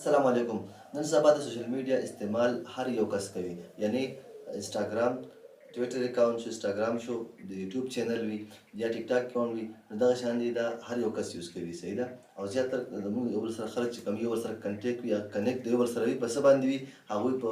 السلام علیکم. نن سبا د سوشل میډیا استعمال هر یو کس کوي، یعنی انسټاګرام، ټویټر اکاونټ شو، انسټاګرام شو، د یوټیوب چینل وي یا ټیک ټاک اکاونټ وي، نو دغه شان دي دا هر یو کس یوز کوي. صحیح ده. او زیاتره زموږ یو بل سره خلک چې کوم یو ورسره کنټیکټ وي یا کنیکټ یو ورسره وي، په څه باندې وي؟ هغوی په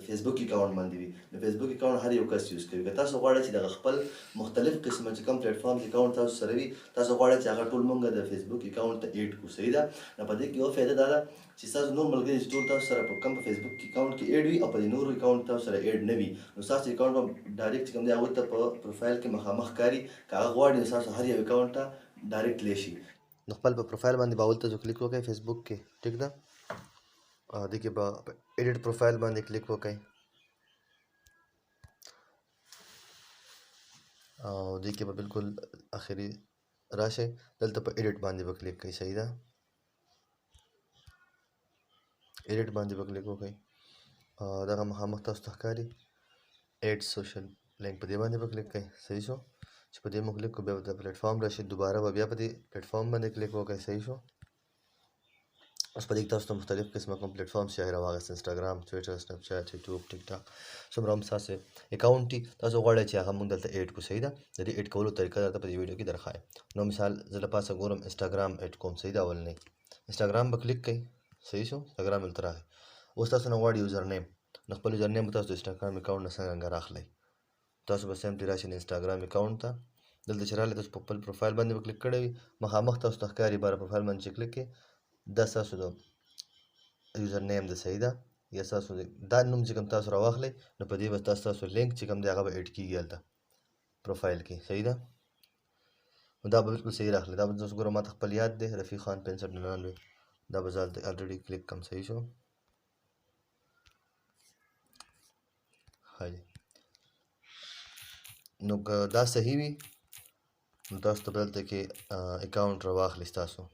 فیسبوک اکاونټ باندې وي. د فیسبوک اکاونټ هر یو کس یوز کوي. که تاسو غواړئ چې دغه خپل مختلف قسمه چې کوم پلیټ فارم اکاونټ تاسو سره وي، تاسو غواړئ چې هغه ټول مونږ د فیسبوک اکاونټ ته ایډ کړو. صحیح ده. نو په دې کې یو فایده دا ده چې ستاسو نور ملګري چې ټول تاسو سره په کوم په فیسبوک اکاونټ کې ایډ وي او په دې نورو اکاونټ تاسو سره ایډ نه وي، نو ستاسو اکاونټ به ډایرکټ چې کوم دی هغوی ته په پروفایل کې مخامخ ښکاري. که هغه غواړي نو ستاسو هر یو اکاونټ ته ډایرکټ تللی شي. نو خپل په پروفایل باندې به هلته کلیک وکړئ فیسبوک کې. ټیک ده. دې کې به ایډیټ پروفایل باندې کلیک وکړئ او دې کې به بالکل اخري راشئ. دلته په ایډیټ باندې به کلیک کړئ. صحیح ده. ایډیټ باندې به کلیک وکړئ. دغه مخامخ تاسو ته ښکاري ایډ سوشل لینک، په دې باندې به کلیک کړئ. صحیح شو. چې په دې مو کلیک کړو بیا به د پلیټ فارم راشي، دوباره به بیا په دې پلیټ فارم باندې کلیک وکړئ. صحیح شو. اوس په دې کې تاسو ته مختلف قسمه کوم پلیټ فارم شي راواغست، انسټاګرام، ټویټر، سنپ چیټ، یوټیوب، ټیک ټاک، څومره هم ستاسو اکاونټ دي تاسو غواړئ چې هغه موږ دلته ایډ کړو. صحیح ده. د دې ایډ کولو طریقه درته په دې ویډیو کې درښایم. نو مثال زه له پاسه ګورم انسټاګرام ایډ کوم. صحیح ده. اولنی انسټاګرام به کلیک کړئ. صحیح شو. انسټاګرام دلته راغی. اوس تاسو نه غواړي یوزر نیم، نو خپل یوزر نیم به تاسو د انسټاګرام اکاونټ نه څنګه راخلئ. تاسو به سمپلی راشئ انسټاګرام اکاونټ ته. دلته چې راغلی تاسو په خپل پروفایل باندې به کلیک کړی وي، مخامخ تاسو ته ښکاري باره پروفایل باندې چې کلیک کړئ، دا ستاسو د یوزر نیم ده. صحیح ده. یا ستاسو دا نوم چې کوم تاسو راواخلئ، نو په دې به ستاسو لینک چې کوم دی هغه به ایډ کېږي هلته پروفایل کې. صحیح ده. نو دا به بالکل صحیح راغلی. دا به تاسو ګوره ماته خپل یاد دی، رفیق خان 6599. دا به زه هلته الریډي کلیک کړم. صحیح شو. ښه. نو که دا صحیح وي نو تاسو ته به دلته کې اکاونټ راواخلي ستاسو.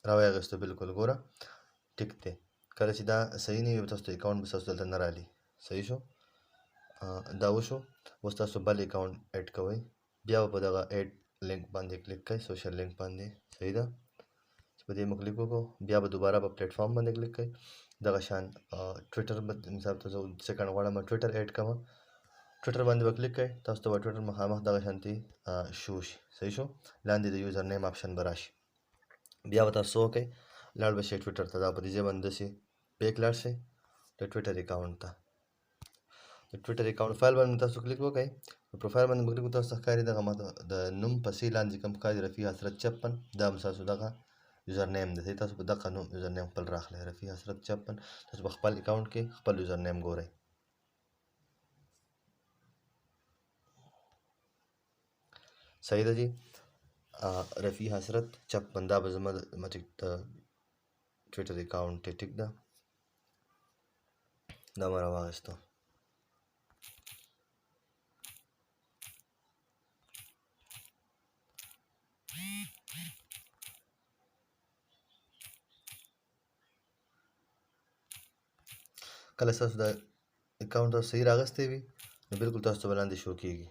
راویې اخیسته بالکل. ګوره ټیک دی. کله چې دا صحیح نه وي تاسو ته اکاونټ به ستاسو دلته نه رالي. صحیح شو. دا وشو. اوس تاسو بل اکاونټ ایډ کوئ، بیا به په دغه ایډ لینک باندې کلیک کړئ، سوشل لینک باندې. صحیح ده. چې په دې مو کلیک وکړو بیا به دوباره په پلیټ فارم باندې کلیک کړئ. دغه شان ټویټر مثال ته زه سیکنډ غواړم ټویټر ایډ کړم، ټویټر باندې به کلیک کړئ. تاسو ته به ټویټر مخامخ دغه شانتي شو شي. صحیح شو. لاندې د یوزر نیم آپشن به راشي. بیا به تاسو څه وکړئ، لاړ به شئ ټویټر ته. دا په دې ځای باندې داسې بیک لاړ شئ د ټویټر اکاونټ ته. د ټویټر اکاونټ فایل باندې تاسو کلیک وکړئ. په پروفایل باندې کلیک وکړئ، تاسو ته ښکاري دغه ماته د نوم پسې لاندې کوم ښکاري رفیع حسرت 56، دا هم ستاسو دغه یوزر نیم دی. تاسو په دغه نوم یوزر نیم خپل راخلئ، رفیع حسرت 56. تاسو په خپل اکاونټ کې خپل یوزر نیم ګورئ. صحیح ده جی. رفیع حسرت 56 دا به زما د ټویټر اکاونټ دی. ټیک ده. دا مې راواخیسته. کله ستاسو د اکاونټ تاسو صحیح راغستی وي نو بالکل تاسو ته به لاندې شو کېږي.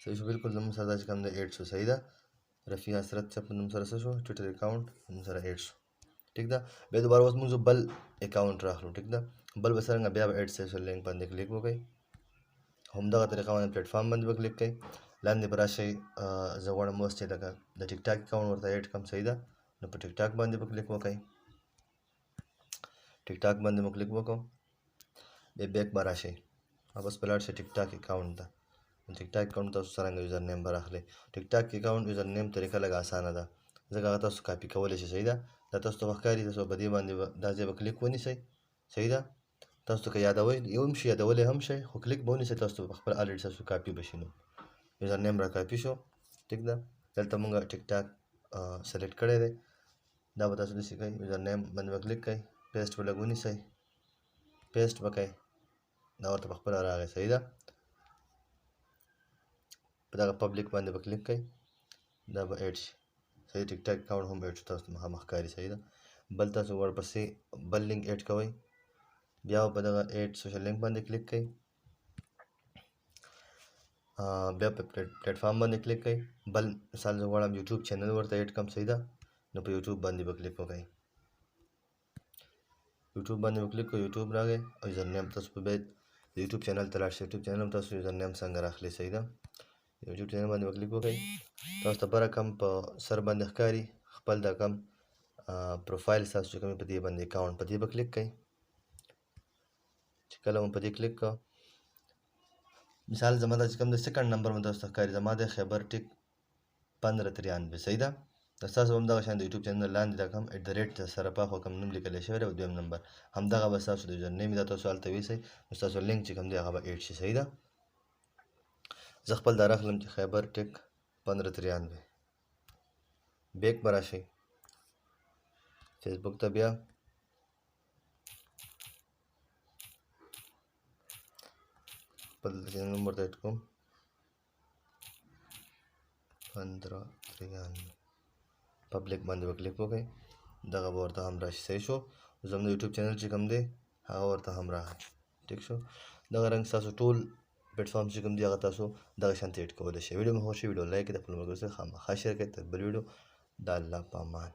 صحیح شو. بالکل زموږ سره دا چې کوم دی ایډ شو. صحیح ده. رفیع حسرت 56 نوم سره څه شو، ټویټر اکاونټ نوم سره ایډ شو. ټیک ده. بیا دوباره اوس موږ بل اکاونټ راخلو. ټیک ده. بل به څرنګه، بیا به ایډ سوشل لینک باندې کلیک وکړئ. همدغه طریقه باندې پلیټ فارم باندې به کلیک کړئ. لاندې به راشئ. زه غواړم اوس چې لکه د ټیک ټاک اکاونټ ورته ایډ کړم. صحیح ده. نو په ټیک ټاک باندې به کلیک وکړئ. ټیک ټاک باندې مو کلیک وکړو، بیا بیک به راشئ. واپس به لاړ شئ ټیک ټاک اکاونټ ته. ټیک ټاک اکاونټ تاسو څرنګه یوزر نیم به راخلئ. ټیک ټاک اکاونټ یوزر نیم طریقه لږ اسانه ده، ځکه هغه تاسو کاپي کولی شئ. صحیح ده. دا تاسو ته به ښکاري، تاسو په دې باندې دا ځای به کلیک ونیسئ. صحیح ده. تاسو ته که یادوئ هم شي، یادولی هم شئ، خو کلیک به ونیسئ. تاسو ته په خپل الریډي ستاسو کاپي به شي. نو یوزر نیم را کاپي شو. ټیک ده. دلته مونږ ټیک ټاک سلیکټ کړی دی. دا به تاسو داسې کوئ، یوزر نیم باندې به کلیک کړئ، پیسټ به لږ ونیسئ، پیسټ به کوئ. دا ورته په خپله راغی. صحیح ده. په دغه پبلیک باندې به کلیک کړئ، دا به ایډ شي. صحیح. ټیک ټاک اکاونټ هم ایډ شو، تاسو ته مخامخ ښکاري. صحیح ده. بل تاسو ورپسې بل لینک ایډ کوئ، بیا په دغه ایډ سوشل لینک باندې کلیک کړئ. بیا په پلیټفارم باندې کلیک کړئ. بل مثال زه غواړم یوټیوب چینل ورته ایډ کړم، صحیح ده. نو په یوټیوب باندې به کلیک وکړئ. یوټیوب باندې به کلیک کړئ، یوټیوب راغی او یوزر نیم تاسو به بیا د یوټیوب چینل ته لاړ شئ. یوټیوب چینل هم تاسو یوزر نیم څنګه راخلئ، صحیح ده. یوټیوب چینل باندې به کلیک وکړئ. تاسو ته بره کم په سر باندې ښکاري خپل دا کم پروفایل ستاسو چې کوم په دې باندې اکاونټ په دې به کلیک کړئ. چې کله مو په دې کلیک کړه، مثال زما دا چې کوم د سیکنډ نمبر مو تاسو ته ښکاري، زما د خیبر ټیک 1593، صحیح ده. د ستاسو هم دغه شان د یوټیوب چینل لاندې دا کوم @ سره پاخوا کوم نوم لیکلی شوی دی او دویم نمبر همدغه به ستاسو د یوزر نیم دا تاسو هلته ویسئ، نو ستاسو لینک چې کوم دی هغه به ایډ شي، صحیح ده. زه خپل دا راخلم چې خیبر ټیک 1593. بیک به راشئ فیسبوک ته، بیا خپل چینل نوم ورته ایډ کوم 1593. پبلیک باندې به کلیک وکړئ، دغه به ورته هم راشي، صحیح شو. زموږ د یوټیوب چینل چې کوم دی هغه ورته هم راغی، ټیک شو. دغه رنګ ستاسو ټول پلیټفارم چې کوم دی هغه تاسو دغه شانتې ایډ کولی شئ. ویډیو مو خوښ شي ویډیو لایک کړئ، د خپلو ملګرو سره خامخا شیر کړئ. تر بل ویډیو د الله په امان.